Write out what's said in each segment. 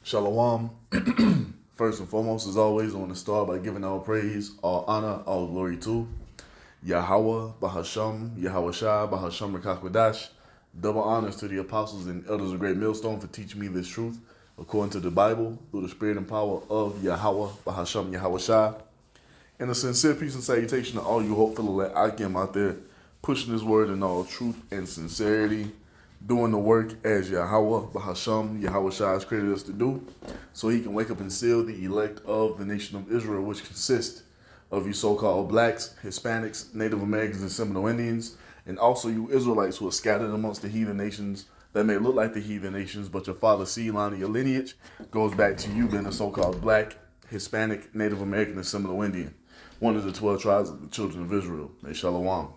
Shalom. First and foremost, as always, I want to start by giving all praise, all honor, all glory to Yahweh, Bahasham, Yahweh Shai, Bahasham Rakakwadash. Double honors to the apostles and elders of Great Millstone for teaching me this truth according to the Bible, through the spirit and power of Yahweh, Bahasham, Yahweh Shai. And a sincere peace and salutation to all you hopeful elect Akim out there pushing this word in all truth and sincerity, doing the work as Yahweh, Bahasham, Yahweh Shai has created us to do, so he can wake up and seal the elect of the nation of Israel, which consists of you so-called blacks, Hispanics, Native Americans, and Seminole Indians, and also you Israelites who are scattered amongst the heathen nations that may look like the heathen nations, but your father's seed line of your lineage goes back to you being a so-called black, Hispanic, Native American, and Seminole Indian, one of the 12 tribes of the children of Israel. May Shalom.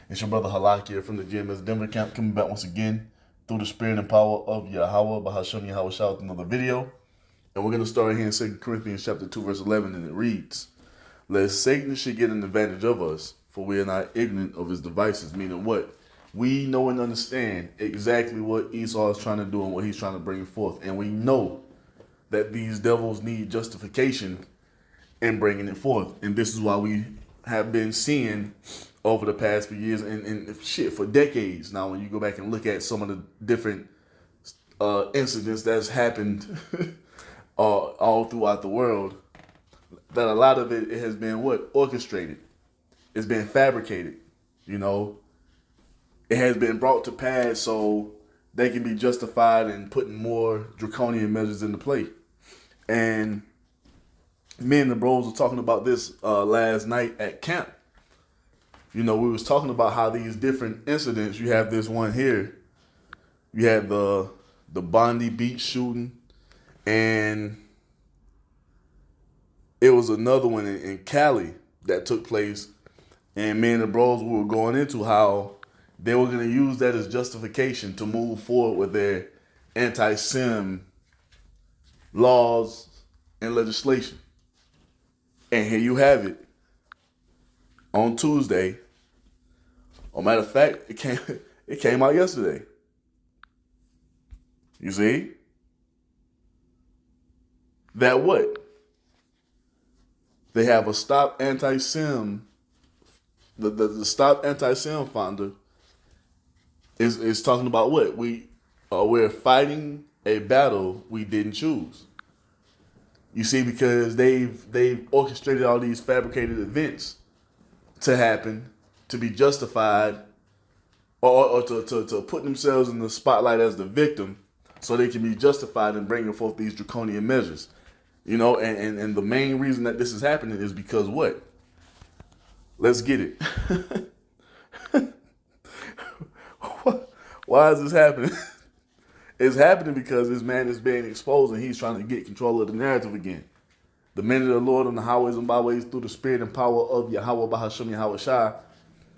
It's your brother Halak here from the GMS Denver camp, coming back once again through the spirit and power of Yahweh, Bahasham Yahweh Shai, with another video. And we're going to start here in 2 Corinthians chapter 2, verse 11, and it reads, "Lest Satan should get an advantage of us, for we are not ignorant of his devices." Meaning what? We know and understand exactly what Esau is trying to do and what he's trying to bring forth. And we know that these devils need justification in bringing it forth. And this is why we have been seeing over the past few years and shit for decades now, when you go back and look at some of the different incidents that's happened all throughout the world, that a lot of it has been what? Orchestrated. It's been fabricated. You know, it has been brought to pass so they can be justified in putting more draconian measures into play. And me and the bros were talking about this last night at camp. You know, we was talking about how these different incidents, you have this one here, you had the Bondi Beach shooting, and it was another one in Cali that took place, and me and the bros, we were going into how they were going to use that as justification to move forward with their anti-sim laws and legislation. And here you have it on Tuesday. Matter of fact, it came out yesterday. You see? That what? They have a Stop Anti-Sim. The Stop Anti-Sim founder is talking about what? We're fighting a battle we didn't choose. You see, because they've orchestrated all these fabricated events to happen, to be justified, or to put themselves in the spotlight as the victim, so they can be justified in bringing forth these draconian measures. You know, and the main reason that this is happening is because what? Let's get it. Why is this happening? It's happening because this man is being exposed and he's trying to get control of the narrative again. The men of the Lord on the highways and byways, through the spirit and power of Yahweh, Bahasham Yahweh Shai,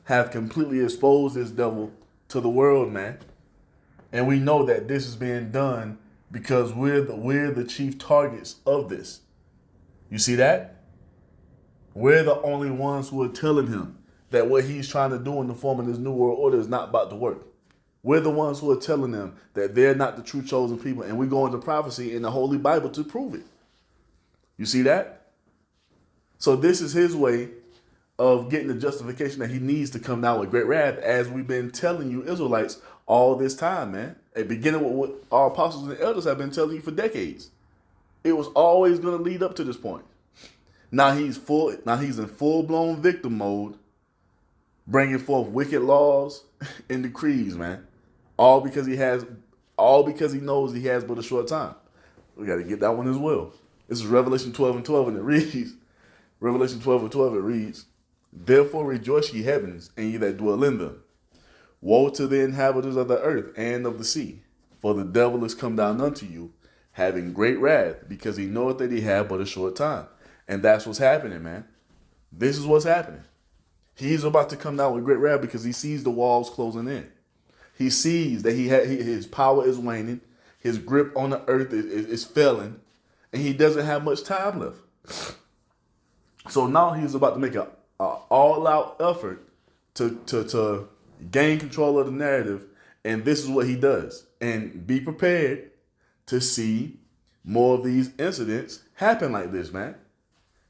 have completely exposed this devil to the world, man. And we know that this is being done because we're the chief targets of this. You see that? We're the only ones who are telling him that what he's trying to do in the form of this new world order is not about to work. We're the ones who are telling them that they're not the true chosen people, and we go into prophecy in the Holy Bible to prove it. You see that? So this is his way of getting the justification that he needs to come down with great wrath, as we've been telling you Israelites all this time, man. At beginning with what our apostles and elders have been telling you for decades. It was always going to lead up to this point. Now he's in full-blown victim mode, bringing forth wicked laws and decrees, man. All because he knows he has but a short time. We got to get that one as well. This is Revelation 12:12, and it reads, Revelation 12:12, it reads, "Therefore rejoice, ye heavens, and ye that dwell in them. Woe to the inhabitants of the earth and of the sea, for the devil is come down unto you, having great wrath, because he knoweth that he have but a short time." And that's what's happening, man. This is what's happening. He's about to come down with great wrath because he sees the walls closing in. He sees that his power is waning, his grip on the earth is failing, and he doesn't have much time left. So now he's about to make an all-out effort to gain control of the narrative, and this is what he does. And be prepared to see more of these incidents happen like this, man.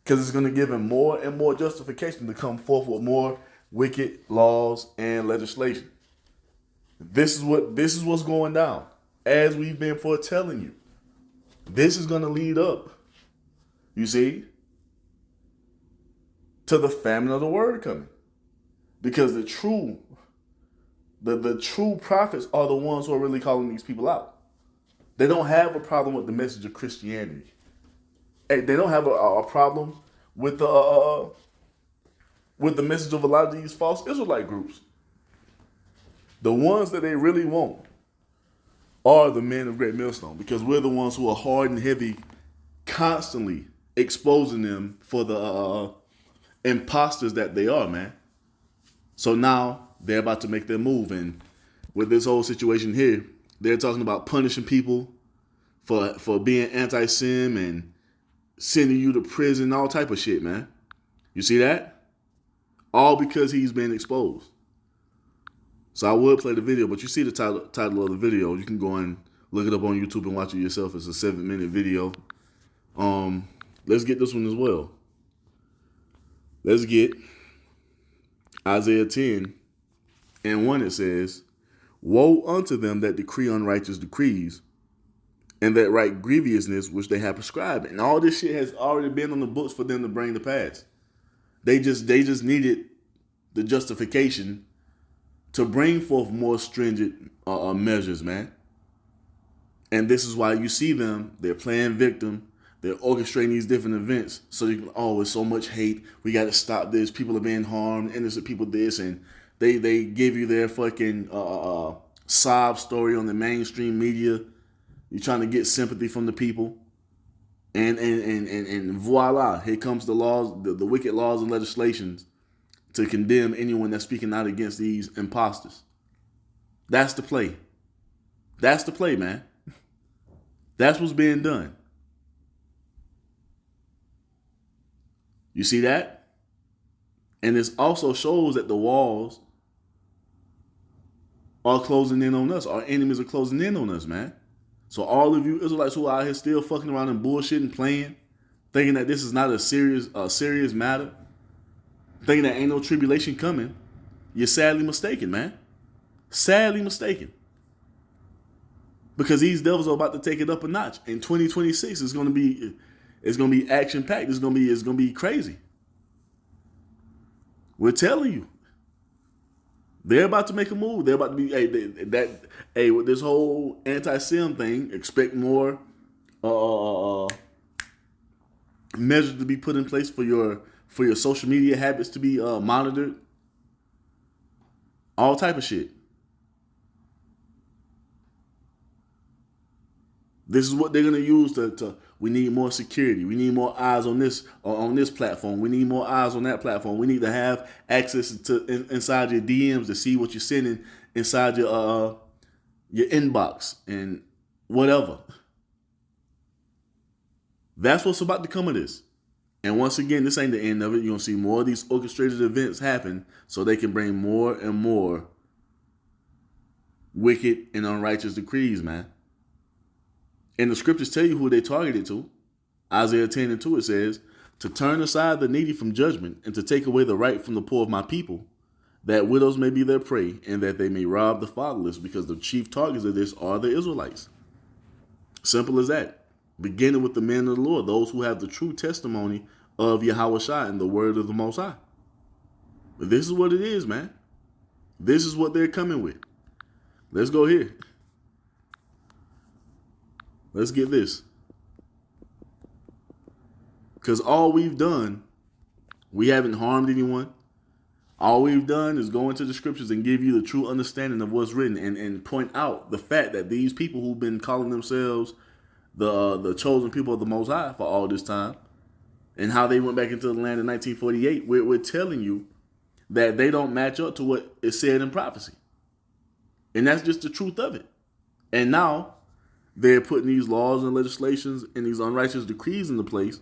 Because it's going to give him more and more justification to come forth with more wicked laws and legislation. This is what's going down, as we've been foretelling you. This is going to lead up, you see, to the famine of the word coming, because the true prophets are the ones who are really calling these people out. They don't have a problem with the message of Christianity. They don't have a problem with the message of a lot of these false Israelite groups. The ones that they really want are the men of Great Millstone, because we're the ones who are hard and heavy, constantly exposing them for the imposters that they are, man. So now they're about to make their move, and with this whole situation here, they're talking about punishing people for being anti-Sim and sending you to prison, all type of shit, man. You see that? All because he's been exposed. So I would play the video, but you see the title of the video. You can go and look it up on YouTube and watch it yourself. It's a 7-minute video. Let's get this one as well. Let's get Isaiah 10 and 1. It says, "Woe unto them that decree unrighteous decrees, and that write grievousness which they have prescribed." And all this shit has already been on the books for them to bring to pass. They just needed the justification to bring forth more stringent measures, man. And this is why you see them. They're playing victim. They're orchestrating these different events. So you can, it's so much hate. We got to stop this. People are being harmed. Innocent people this. And they give you their fucking sob story on the mainstream media. You're trying to get sympathy from the people. And voila, here comes the laws, the wicked laws and legislations to condemn anyone that's speaking out against these imposters. That's the play. That's the play, man. That's what's being done. You see that? And this also shows that the walls are closing in on us. Our enemies are closing in on us, man. So all of you Israelites who are out here still fucking around and bullshitting, playing, thinking that this is not a serious matter, thinking that ain't no tribulation coming, you're sadly mistaken, man. Sadly mistaken. Because these devils are about to take it up a notch. In 2026, it's gonna be action packed. It's gonna be crazy. We're telling you. They're about to make a move. They're about to be with this whole anti-Sim thing. Expect more measures to be put in place for your social media habits to be monitored. All type of shit. This is what they're gonna use to. We need more security. We need more eyes on this platform. We need more eyes on that platform. We need to have access to inside your DMs to see what you're sending inside your inbox and whatever. That's what's about to come of this. And once again, this ain't the end of it. You're gonna see more of these orchestrated events happen so they can bring more and more wicked and unrighteous decrees, man. And the scriptures tell you who they targeted to. Isaiah 10 and 2, it says, "To turn aside the needy from judgment, and to take away the right from the poor of my people, that widows may be their prey, and that they may rob the fatherless," because the chief targets of this are the Israelites. Simple as that. Beginning with the men of the Lord, those who have the true testimony of Yahweh Shai and the word of the Most High. But this is what it is, man. This is what they're coming with. Let's go here. Let's get this. Because all we've done, we haven't harmed anyone. All we've done is go into the scriptures and give you the true understanding of what's written and point out the fact that these people who've been calling themselves the chosen people of the Most High for all this time and how they went back into the land in 1948, we're telling you that they don't match up to what is said in prophecy. And that's just the truth of it. And now they're putting these laws and legislations and these unrighteous decrees into place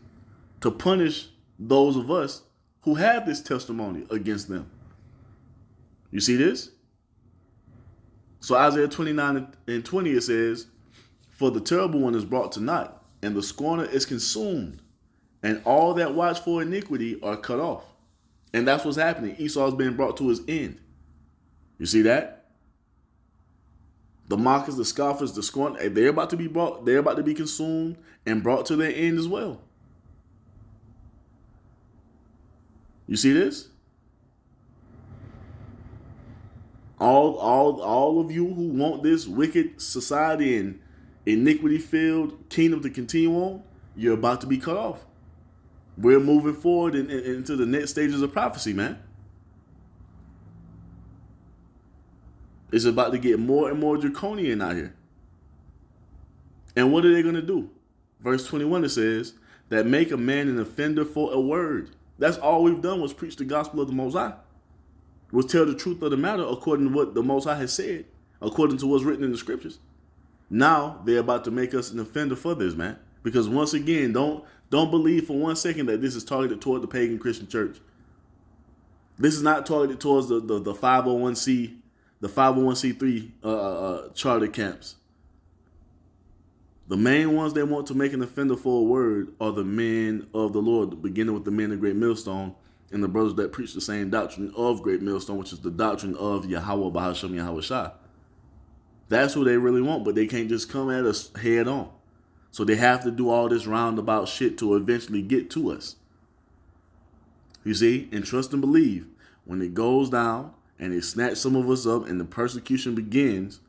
to punish those of us who have this testimony against them. You see this? So Isaiah 29 and 20, it says, "For the terrible one is brought to naught, and the scorner is consumed, and all that watch for iniquity are cut off. And that's what's happening. Esau's being brought to his end. You see that? The mockers, the scoffers, the scorn, they're about to be consumed and brought to their end as well. You see this? All of you who want this wicked society and iniquity-filled kingdom to continue on, you're about to be cut off. We're moving forward into the next stages of prophecy, man. It's about to get more and more draconian out here. And what are they going to do? Verse 21, it says, that make a man an offender for a word. That's all we've done was preach the gospel of the Most High. Was tell the truth of the matter according to what the Most High has said, according to what's written in the scriptures. Now they're about to make us an offender for this, man. Because once again, don't believe for 1 second that this is targeted toward the pagan Christian church. This is not targeted towards the 501c, the 501c3 charter camps. The main ones they want to make an offender for a word are the men of the Lord, beginning with the men of Great Millstone and the brothers that preach the same doctrine of Great Millstone, which is the doctrine of Yahweh Bahasham Yahweh Shah. That's who they really want, but they can't just come at us head on. So they have to do all this roundabout shit to eventually get to us. You see, and trust and believe, when it goes down and they snatch some of us up and the persecution begins,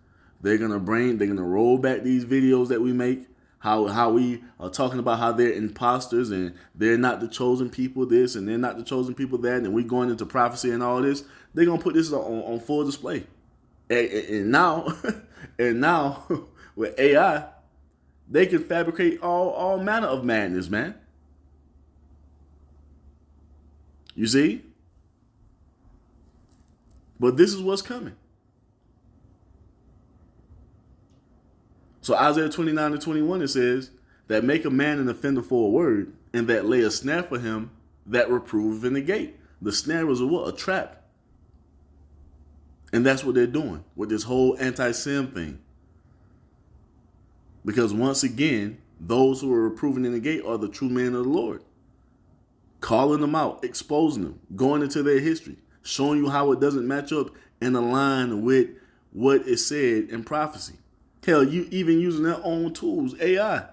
they're gonna roll back these videos that we make, how we are talking about how they're imposters and they're not the chosen people this and they're not the chosen people that, and we going into prophecy and all this. They're gonna put this on full display. And now with AI, they can fabricate all manner of madness, man. You see? But this is what's coming. So Isaiah 29:21, it says, that make a man an offender for a word, and that lay a snare for him that reproveth in the gate. The snare was a what? A trap. And that's what they're doing with this whole anti-Sem thing. Because once again, those who are reproving in the gate are the true men of the Lord. Calling them out, exposing them, going into their history, showing you how it doesn't match up and align with what is said in prophecy. Hell, you even using their own tools, AI.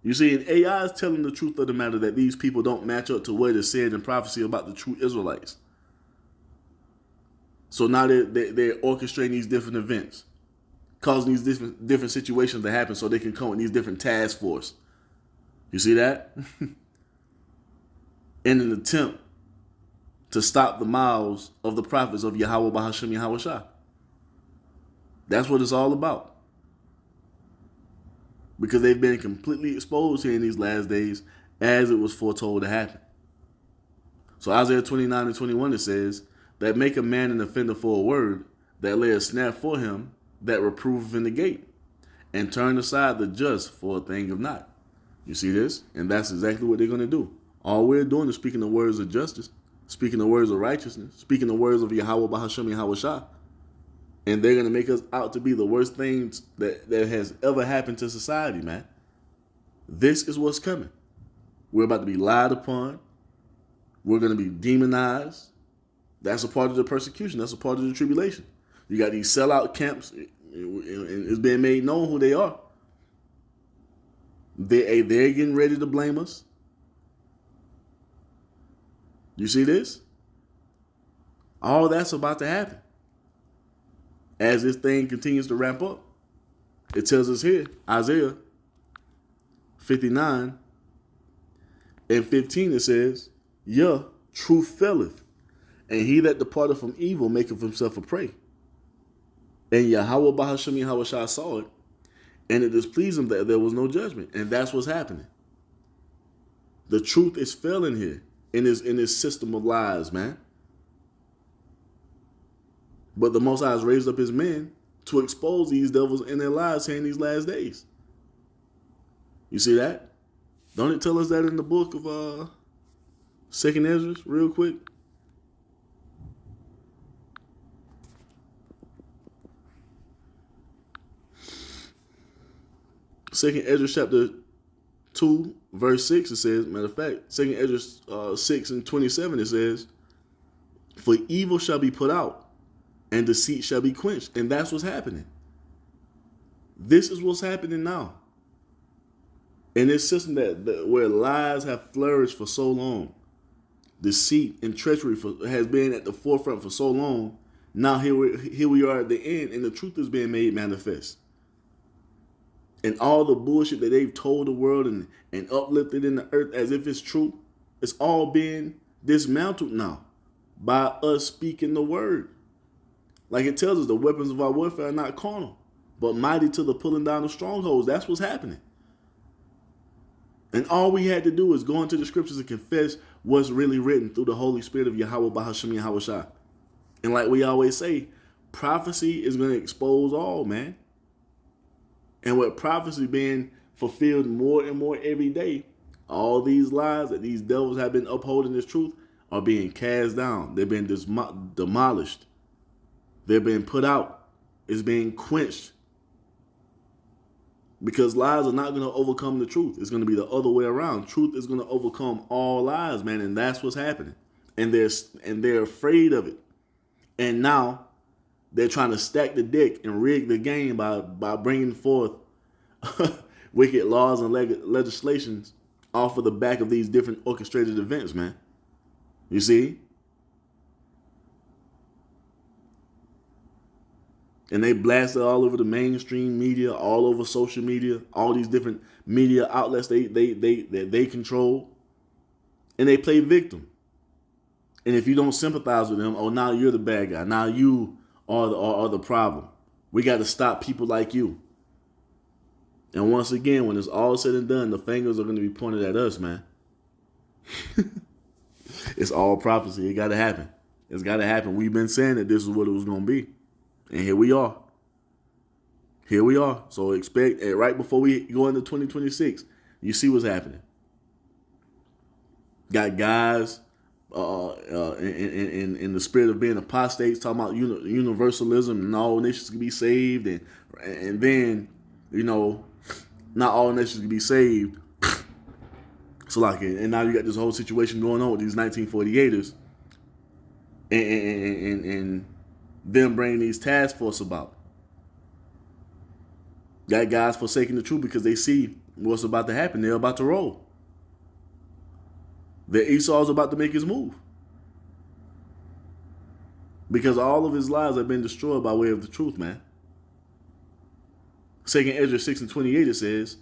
You see, and AI is telling the truth of the matter that these people don't match up to what is said in prophecy about the true Israelites. So now they're orchestrating these different events, causing these different situations to happen so they can come with these different task force. You see that? In an attempt to stop the mouths of the prophets of Yahweh Bahasham Yahweh Shah. That's what it's all about. Because they've been completely exposed here in these last days as it was foretold to happen. So Isaiah 29:21, it says, that make a man an offender for a word, that lay a snare for him that reproveth in the gate, and turn aside the just for a thing of naught. You see this? And that's exactly what they're going to do. All we're doing is speaking the words of justice, speaking the words of righteousness, speaking the words of Yahweh Bahasham Yahweh Shah. And they're going to make us out to be the worst things that has ever happened to society, man. This is what's coming. We're about to be lied upon. We're going to be demonized. That's a part of the persecution. That's a part of the tribulation. You got these sellout camps, and it's being made known who they are. They're getting ready to blame us. You see this? All that's about to happen. As this thing continues to ramp up, it tells us here, Isaiah 59:15, it says, truth faileth, and he that departeth from evil maketh himself a prey. And Yahweh Bahasham Yahweh Shah saw it, and it displeased him that there was no judgment. And that's what's happening. The truth is failing here in this system of lies, man. But the Most High has raised up his men to expose these devils in their lives here in these last days. You see that? Don't it tell us that in the book of 2nd Ezra, real quick? Second Ezra chapter 2, verse 6, it says, matter of fact, 2 Ezra 6 and 27, it says, for evil shall be put out, and deceit shall be quenched. And that's what's happening. This is what's happening now. In this system that where lies have flourished for so long, deceit and treachery has been at the forefront for so long, now here we are at the end, and the truth is being made manifest. And all the bullshit that they've told the world and uplifted in the earth as if it's true, it's all being dismantled now by us speaking the word. Like it tells us, the weapons of our warfare are not carnal, but mighty to the pulling down of strongholds. That's what's happening. And all we had to do is go into the scriptures and confess what's really written through the Holy Spirit of Yahweh Bahashem Yahweh Shai. And like we always say, prophecy is going to expose all, man. And with prophecy being fulfilled more and more every day, all these lies that these devils have been upholding this truth are being cast down. They're being demolished. They're being put out. It's being quenched. Because lies are not going to overcome the truth. It's going to be the other way around. Truth is going to overcome all lies, man. And that's what's happening. And they're afraid of it. And now they're trying to stack the deck and rig the game by bringing forth wicked laws and legislations off of the back of these different orchestrated events, man. You see? And they blast it all over the mainstream media, all over social media, all these different media outlets they control. And they play victim. And if you don't sympathize with them, oh, now you're the bad guy. Now you are the problem. We got to stop people like you. And once again, when it's all said and done, the fingers are going to be pointed at us, man. It's all prophecy. It got to happen. It's got to happen. We've been saying that this is what it was going to be. And here we are. Here we are. So expect, right before we go into 2026, you see what's happening. Got guys in the spirit of being apostates, talking about universalism and all nations can be saved, and then, you know, not all nations can be saved. So like, and now you got this whole situation going on with these 1948ers, and them bringing these task force about. Got guys forsaking the truth because they see what's about to happen. They're about to roll. That Esau's about to make his move. Because all of his lives have been destroyed by way of the truth, man. 2 Ezra 6 and 28, it says,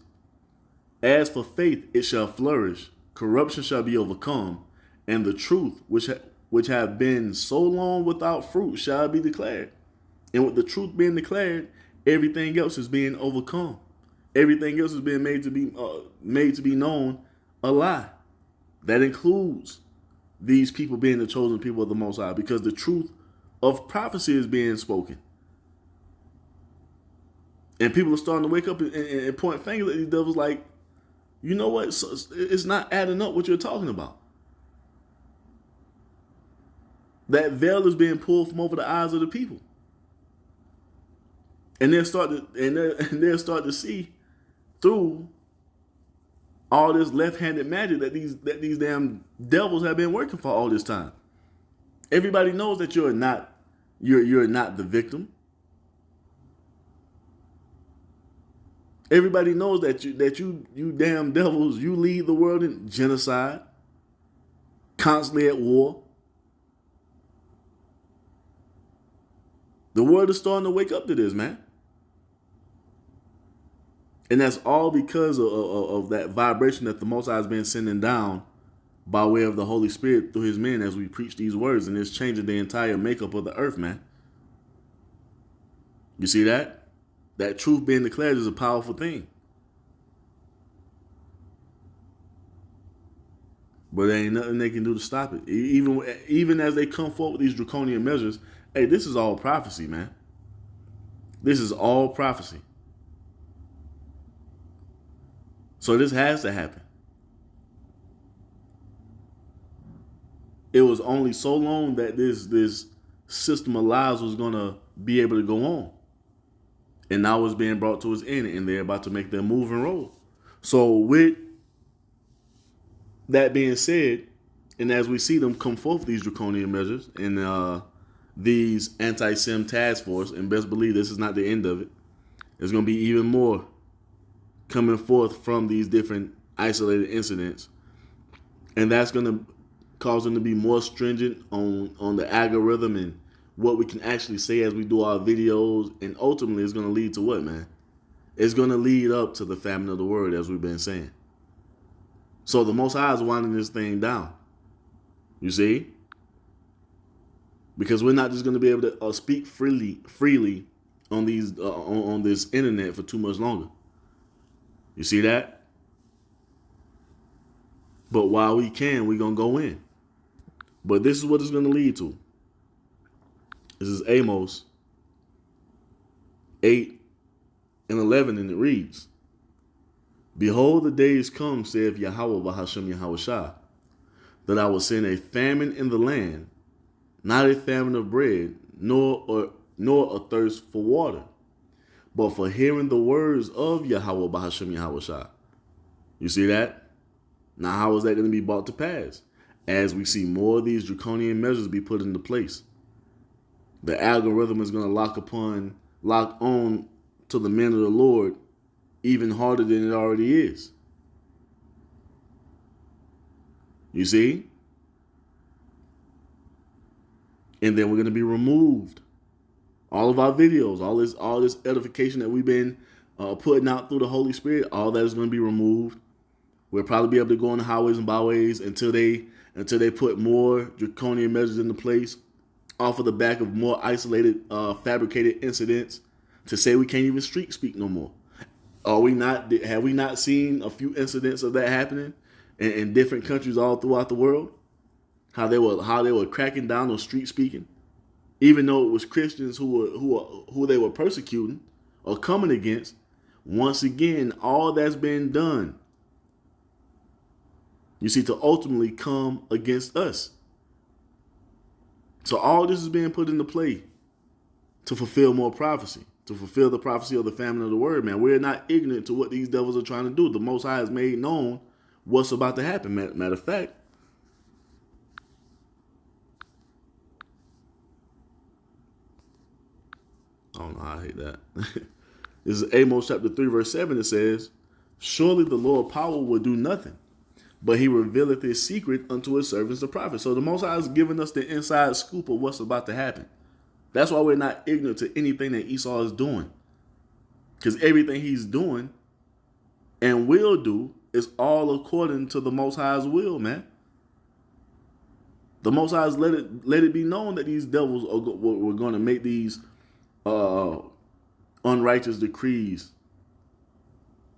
as for faith, it shall flourish, corruption shall be overcome, and the truth, which have been so long without fruit, shall be declared. And with the truth being declared, everything else is being overcome. Everything else is being made to be known a lie. That includes these people being the chosen people of the Most High, because the truth of prophecy is being spoken. And people are starting to wake up and point fingers at these devils like, you know what? It's not adding up what you're talking about. That veil is being pulled from over the eyes of the people. And they'll start to see through all this left-handed magic that these damn devils have been working for all this time. Everybody knows that you're not the victim. Everybody knows that you damn devils, you lead the world in genocide, constantly at war. The world is starting to wake up to this, man. And that's all because of that vibration that the Most High has been sending down by way of the Holy Spirit through his men as we preach these words. And it's changing the entire makeup of the earth, man. You see that? That truth being declared is a powerful thing. But there ain't nothing they can do to stop it. Even as they come forward with these draconian measures, hey, this is all prophecy, man. This is all prophecy. So this has to happen. It was only so long that this system of lies was going to be able to go on. And now it's being brought to its end, and they're about to make their move and roll. So with that being said, and as we see them come forth, these draconian measures and these anti-Sim task force, and best believe this is not the end of it. There's going to be even more coming forth from these different isolated incidents, and that's going to cause them to be more stringent on the algorithm and what we can actually say as we do our videos, and ultimately it's going to lead to what, man? It's going to lead up to the famine of the word, as we've been saying. So the Most High is winding this thing down. You see? Because we're not just going to be able to speak freely on these on this internet for too much longer. You see that? But while we can, we're going to go in. But this is what it's going to lead to. This is Amos 8 and 11, and it reads, Behold, the days come, saith Yahweh Bahashem Yahushua, that I will send a famine in the land, not a famine of bread, nor a thirst for water, but for hearing the words of Yahweh Bahashem Yahushua. You see that? Now, how is that going to be brought to pass? As we see more of these draconian measures be put into place. The algorithm is going to lock on to the men of the Lord even harder than it already is. You see? And then we're going to be removed. All of our videos, all this edification that we've been putting out through the Holy Spirit, all that is going to be removed. We'll probably be able to go on the highways and byways until they put more draconian measures into place off of the back of more isolated, fabricated incidents to say we can't even street speak no more. Have we not seen a few incidents of that happening in different countries all throughout the world? How they were cracking down on street speaking, even though it was Christians who they were persecuting or coming against. Once again, all that's been done, you see, to ultimately come against us. So all this is being put into play to fulfill more prophecy, to fulfill the prophecy of the famine of the word, man. We're not ignorant to what these devils are trying to do. The Most High has made known what's about to happen. Matter of fact, I don't know how I hate that. This is Amos chapter 3, verse 7. It says, Surely the Lord power will do nothing, but he revealeth his secret unto his servants the prophets. So the Most High is giving us the inside scoop of what's about to happen. That's why we're not ignorant to anything that Esau is doing. Because everything he's doing and will do is all according to the Most High's will, man. The Most High has let it be known that these devils were going to make these unrighteous decrees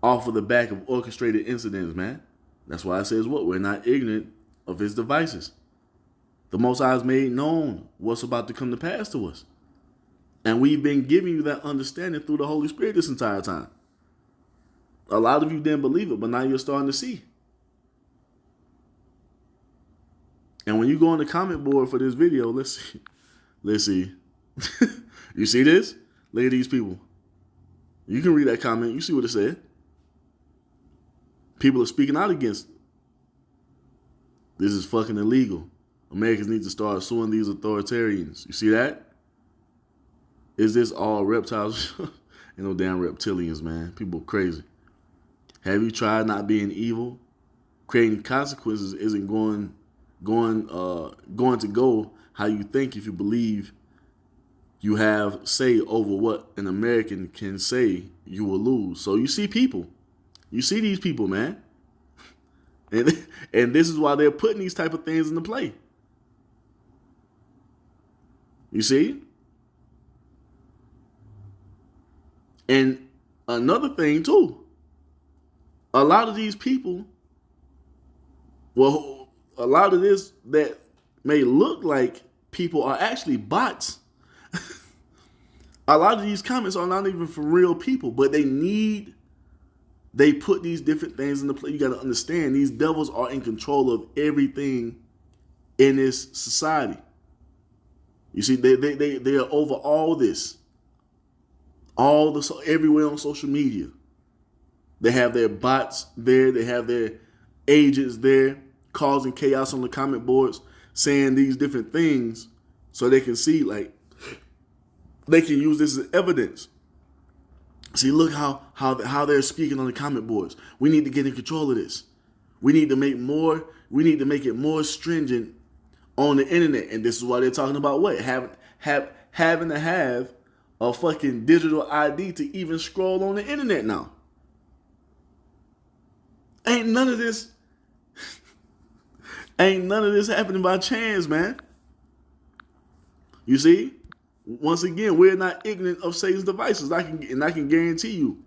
off of the back of orchestrated incidents, man. That's why it says what? We're not ignorant of his devices. The Most High has made known what's about to come to pass to us. And we've been giving you that understanding through the Holy Spirit this entire time. A lot of you didn't believe it, but now you're starting to see. And when you go on the comment board for this video, let's see. You see this? Look at these people. You can read that comment. You see what it said. People are speaking out against it. This is fucking illegal. Americans need to start suing these authoritarians. You see that? Is this all reptiles? Ain't no damn reptilians, man. People are crazy. Have you tried not being evil? Creating consequences isn't going to go how you think if you believe you have say over what an American can say, you will lose. So you see people. You see these people, man. And this is why they're putting these type of things into play. You see? And another thing too, a lot of these people, well, a lot of this that may look like people are actually bots. A lot of these comments are not even for real people, but they put these different things into play. You got to understand, these devils are in control of everything in this society. You see, they are over all this, everywhere on social media. They have their bots there. They have their agents there causing chaos on the comment boards, saying these different things so they can see, like, they can use this as evidence. See, look how they're speaking on the comment boards. We need to get in control of this. We need to make it more stringent on the internet. And this is why they're talking about what? Having to have a fucking digital ID to even scroll on the internet now. Ain't none of this happening by chance, man. You see? Once again, we're not ignorant of Satan's devices. I can guarantee you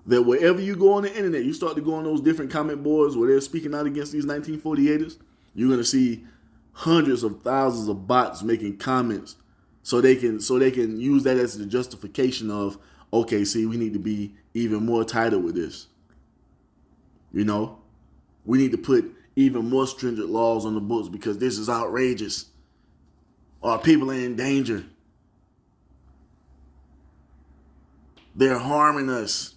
that wherever you go on the internet, you start to go on those different comment boards where they're speaking out against these 1948ers, you're gonna see hundreds of thousands of bots making comments so they can use that as the justification of, okay, see, we need to be even more tighter with this. You know? We need to put even more stringent laws on the books because this is outrageous. Our people are in danger. They're harming us.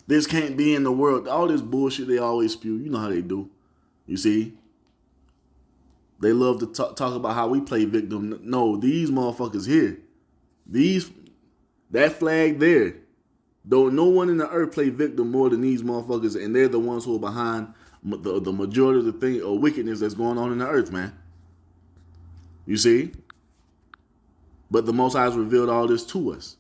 This can't be in the world. All this bullshit they always spew. You know how they do. You see? They love to talk about how we play victim. No, these motherfuckers here. That flag there. Though no one in the earth play victim more than these motherfuckers, and they're the ones who are behind the majority of the thing or wickedness that's going on in the earth, man. You see? But the Most High has revealed all this to us.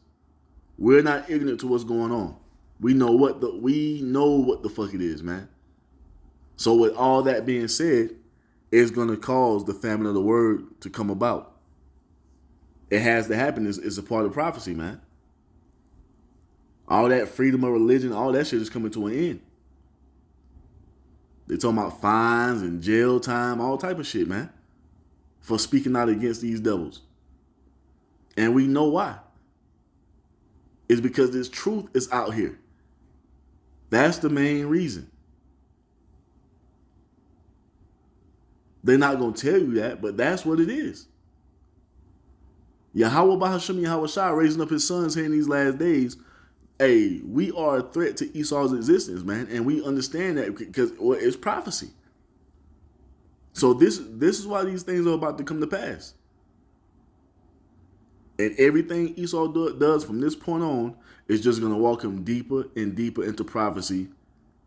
We're not ignorant to what's going on. We know what the fuck it is, man. So with all that being said, it's going to cause the famine of the word to come about. It has to happen. It's a part of prophecy, man. All that freedom of religion, all that shit is coming to an end. They're talking about fines and jail time, all type of shit, man, for speaking out against these devils. And we know why. It's because this truth is out here. That's the main reason. They're not going to tell you that, but that's what it is. Yahweh Bahasham Yahweh Shai raising up his sons here in these last days. Hey, we are a threat to Esau's existence, man. And we understand that because it's prophecy. So this is why these things are about to come to pass. And everything Esau does from this point on is just going to walk him deeper and deeper into prophecy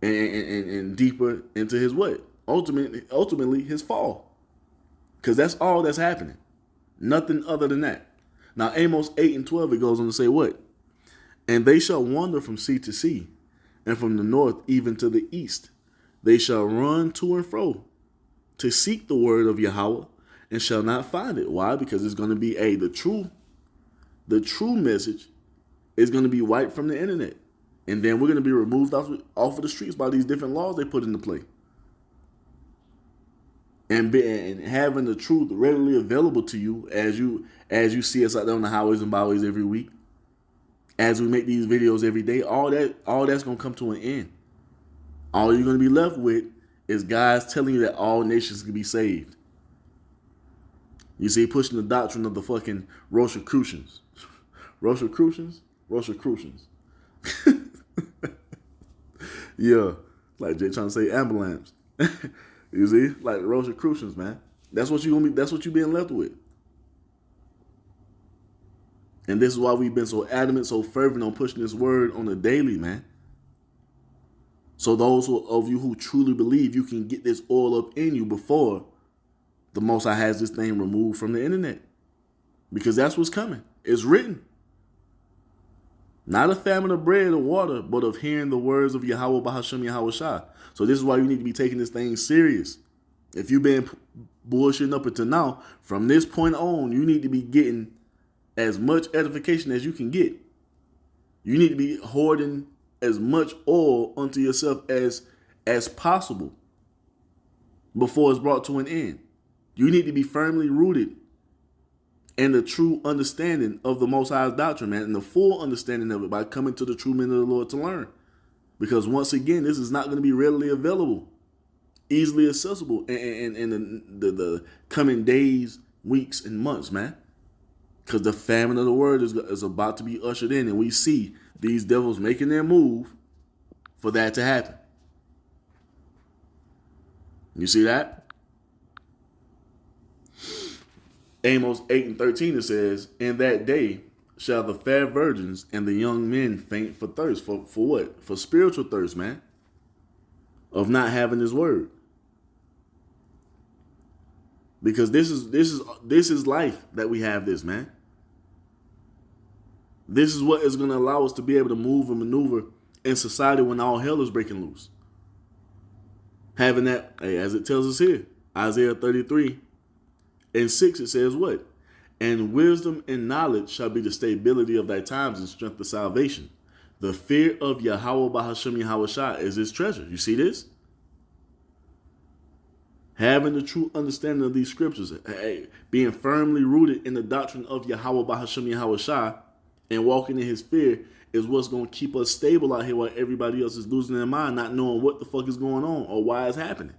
and deeper into his what? Ultimately his fall. Because that's all that's happening. Nothing other than that. Now, Amos 8:12, it goes on to say what? And they shall wander from sea to sea, and from the north even to the east. They shall run to and fro to seek the word of Yahweh, and shall not find it. Why? Because it's going to be the true message is going to be wiped from the internet. And then we're going to be removed off of the streets by these different laws they put into play. And having the truth readily available to you as you see us out there on the highways and byways every week, as we make these videos every day, all that's going to come to an end. All you're going to be left with is guys telling you that all nations can be saved. You see, pushing the doctrine of the fucking Rosicrucians. Rosicrucians? Rosicrucians. Yeah, like Jay trying to say ambulance. You see, like the Rosicrucians, man. That's what you're being left with. And this is why we've been so adamant, so fervent on pushing this word on a daily, man. So those of you who truly believe, you can get this oil up in you before the Most High has this thing removed from the internet. Because that's what's coming. It's written. Not a famine of bread or water, but of hearing the words of Yahweh Bahasham Yahweh Shai. So this is why you need to be taking this thing serious. If you've been bullshitting up until now, from this point on, you need to be getting as much edification as you can get. You need to be hoarding as much oil unto yourself as possible before it's brought to an end. You need to be firmly rooted in the true understanding of the Most High's doctrine, man, and the full understanding of it by coming to the true men of the Lord to learn. Because once again, this is not going to be readily available, easily accessible in the coming days, weeks, and months, man. Because the famine of the word is about to be ushered in, and we see these devils making their move for that to happen. You see that? Amos 8:13, it says, in that day shall the fair virgins and the young men faint for thirst. For what? For spiritual thirst, man. Of not having his word. Because this is life that we have this, man. This is what is going to allow us to be able to move and maneuver in society when all hell is breaking loose. Having that, as it tells us here, Isaiah 33:6, it says what? And wisdom and knowledge shall be the stability of thy times and strength of salvation. The fear of Yahweh Bahashem Yahushua is his treasure. You see this? Having the true understanding of these scriptures, being firmly rooted in the doctrine of Yahweh Bahashem Yahushua and walking in his fear is what's going to keep us stable out here while everybody else is losing their mind, not knowing what the fuck is going on or why it's happening.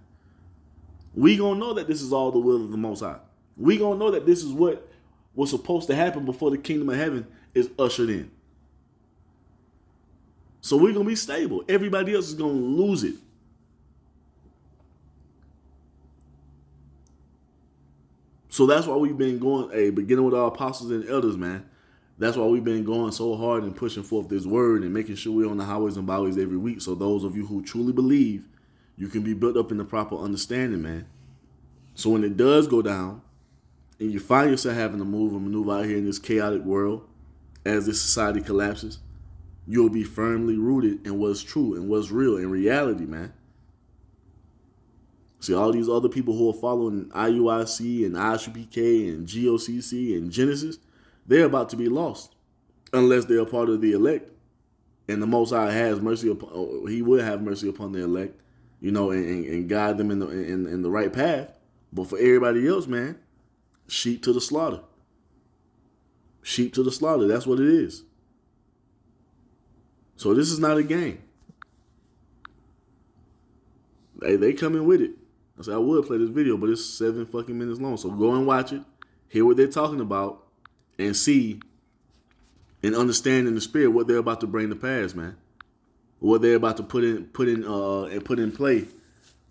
We going to know that this is all the will of the Most High. We going to know that this is what was supposed to happen before the kingdom of heaven is ushered in. So we're going to be stable. Everybody else is going to lose it. So that's why we've been going, beginning with our apostles and elders, man. That's why we've been going so hard and pushing forth this word and making sure we're on the highways and byways every week. So those of you who truly believe, you can be built up in the proper understanding, man. So when it does go down and you find yourself having to move and maneuver out here in this chaotic world as this society collapses, you'll be firmly rooted in what's true and what's real in reality, man. See, all these other people who are following IUIC and ISUPK and GOCC and Genesis, they're about to be lost unless they're a part of the elect. And the Most High has mercy upon, he will have mercy upon the elect, you know, and guide them in the right path. But for everybody else, man, sheep to the slaughter. Sheep to the slaughter. That's what it is. So this is not a game. They coming with it. I said I would play this video, but it's 7 fucking minutes long. So go and watch it, hear what they're talking about, and see and understand in the spirit what they're about to bring to pass, man. What they're about to put in play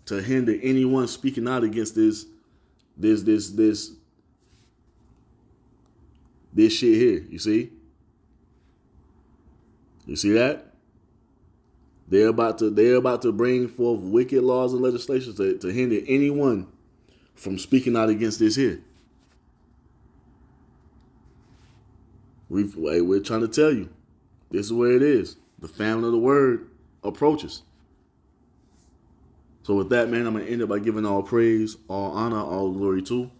to hinder anyone speaking out against this shit here. You see? You see that? They're about to bring forth wicked laws and legislation to hinder anyone from speaking out against this here. We're trying to tell you, this is where it is. The famine of the word approaches. So with that, man, I'm going to end it by giving all praise, all honor, all glory to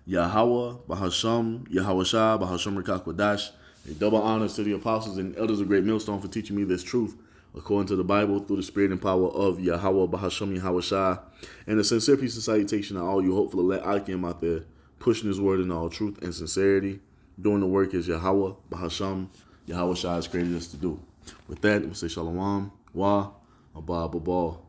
Yahweh, Bahasham, Yahushua, Bahasham Rekakwadash. A double honors to the apostles and elders of Great Millstone for teaching me this truth according to the Bible through the spirit and power of Yahweh, Bahasham, Yahushua. And a sincere peace and salutation to all you hopeful elect Akim out there pushing his word in all truth and sincerity, doing the work as Yahweh, Bahasham, Yahushua has created us to do. With that, I'm going to say Shalom, Wa, Abba, Babal.